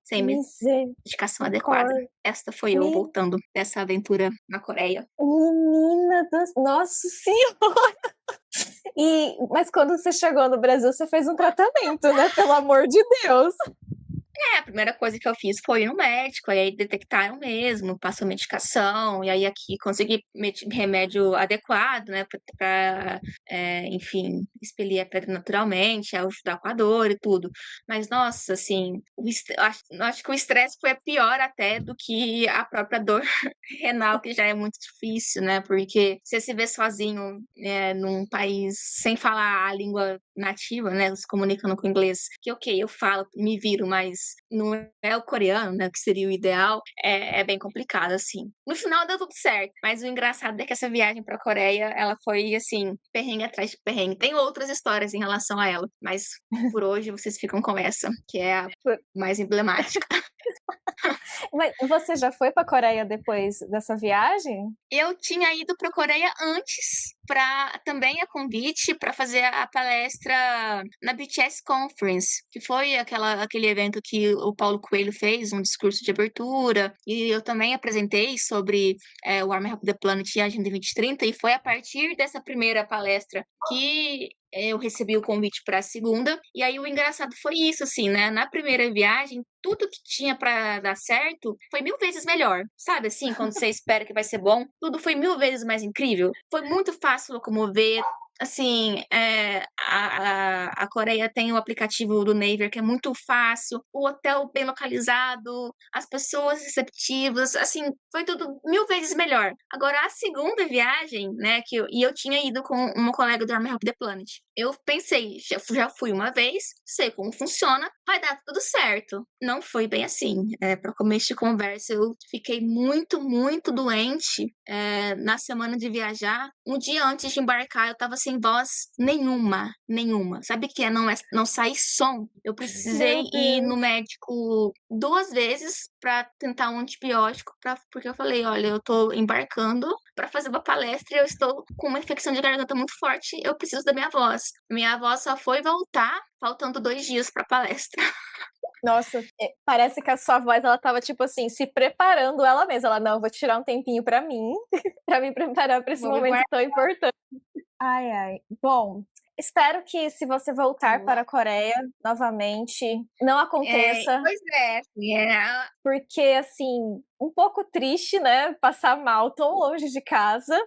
sem medicação adequada. Esta foi eu voltando dessa aventura na Coreia. Menina Nossa Senhora! Mas quando você chegou no Brasil, você fez um tratamento, né? Pelo amor de Deus! A primeira coisa que eu fiz foi ir no médico, aí detectaram mesmo, passou medicação, e aí aqui consegui remédio adequado, né, enfim, expelir a pedra naturalmente, ajudar com a dor e tudo. Mas, nossa, assim, acho que o estresse foi pior até do que a própria dor renal, que já é muito difícil, né, porque você se vê sozinho num país sem falar a língua nativa, né, se comunicando com inglês, que ok, eu falo, me viro, mas não é o coreano, né, que seria o ideal, é bem complicado, assim. No final deu tudo certo, mas o engraçado é que essa viagem pra Coreia, ela foi, assim, perrengue atrás de perrengue. Tem outras histórias em relação a ela, mas por hoje vocês ficam com essa, que é a mais emblemática. Mas você já foi pra Coreia depois dessa viagem? Eu tinha ido para a Coreia antes, também a convite para fazer a palestra na BTS Conference, que foi aquele evento que o Paulo Coelho fez, um discurso de abertura, e eu também apresentei sobre o Warming Up the Planet e a Agenda 2030, e foi a partir dessa primeira palestra que eu recebi o convite para a segunda, e aí o engraçado foi isso, assim, né? Na primeira viagem, tudo que tinha para dar certo foi 1000 vezes melhor, sabe? Assim, quando você espera que vai ser bom, tudo foi 1000 vezes mais incrível. Foi muito fácil locomover. Assim, a Coreia tem o aplicativo do Naver, que é muito fácil, o hotel bem localizado, as pessoas receptivas, assim, foi tudo 1000 vezes melhor. Agora, a segunda viagem, né, e eu tinha ido com uma colega do Army Help the Planet. Eu pensei, já fui uma vez, sei como funciona, vai dar tudo certo. Não foi bem assim. Para começo de conversa, eu fiquei muito, muito doente na semana de viajar. Um dia antes de embarcar, eu tava sem voz nenhuma. Sabe o que não sair som? Eu precisei ir no médico 2 vezes para tentar um antibiótico, porque eu falei, olha, eu tô embarcando para fazer uma palestra e eu estou com uma infecção de garganta muito forte, eu preciso da minha voz. Minha voz só foi voltar faltando 2 dias para palestra. Nossa, parece que a sua voz, ela tava, tipo assim, se preparando ela mesma. Ela, não, vou tirar um tempinho pra mim, pra me preparar pra esse momento tão importante. Ai. Bom, espero que, se você voltar para a Coreia novamente, não aconteça. Pois é. Porque, assim, um pouco triste, né? Passar mal tão longe de casa.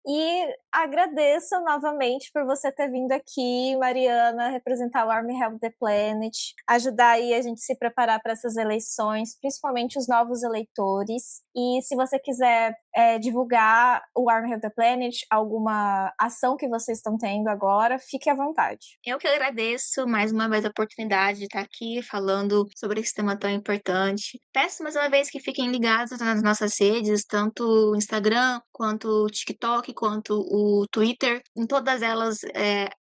E agradeço novamente por você ter vindo aqui, Mariana, representar o Army Help the Planet, ajudar aí a gente se preparar para essas eleições, principalmente os novos eleitores. E se você quiser divulgar o Army Help the Planet, alguma ação que vocês estão tendo agora, fique à vontade. Eu que agradeço mais uma vez a oportunidade de estar aqui falando sobre esse tema tão importante. Peço mais uma vez que fiquem ligados nas nossas redes, tanto o Instagram, quanto o TikTok, quanto o Twitter. Em todas elas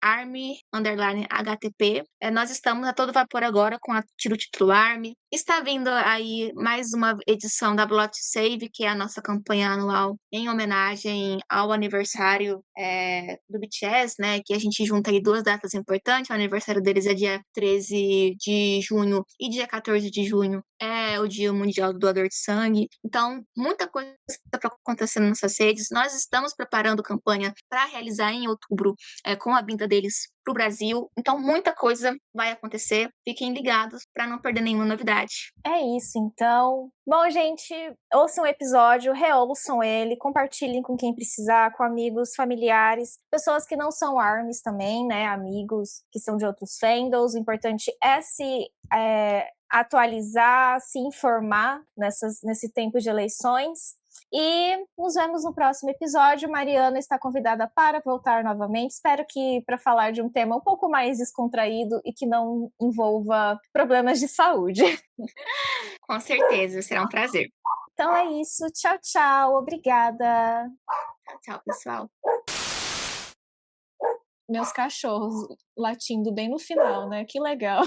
Army_HTP. Nós estamos a todo vapor agora com tira o título Army. Está vindo aí mais uma edição da Blood Save, que é a nossa campanha anual em homenagem ao aniversário do BTS, né? Que a gente junta aí 2 datas importantes. O aniversário deles é dia 13 de junho e dia 14 de junho é o Dia Mundial do Doador de Sangue. Então, muita coisa está acontecendo nessas redes. Nós estamos preparando campanha para realizar em outubro com a vinda chegada deles para o Brasil. Então, muita coisa vai acontecer. Fiquem ligados para não perder nenhuma novidade. É isso, então. Bom, gente, ouçam o episódio, reouçam ele, compartilhem com quem precisar, com amigos, familiares, pessoas que não são ARMYs também, né? Amigos que são de outros fandoms. O importante é se atualizar, se informar nesse tempo de eleições. E nos vemos no próximo episódio. Mariana está convidada para voltar novamente. Espero que para falar de um tema um pouco mais descontraído e que não envolva problemas de saúde. Com certeza, será um prazer. Então é isso. Tchau, tchau. Obrigada. Tchau, pessoal. Meus cachorros latindo bem no final, né? Que legal.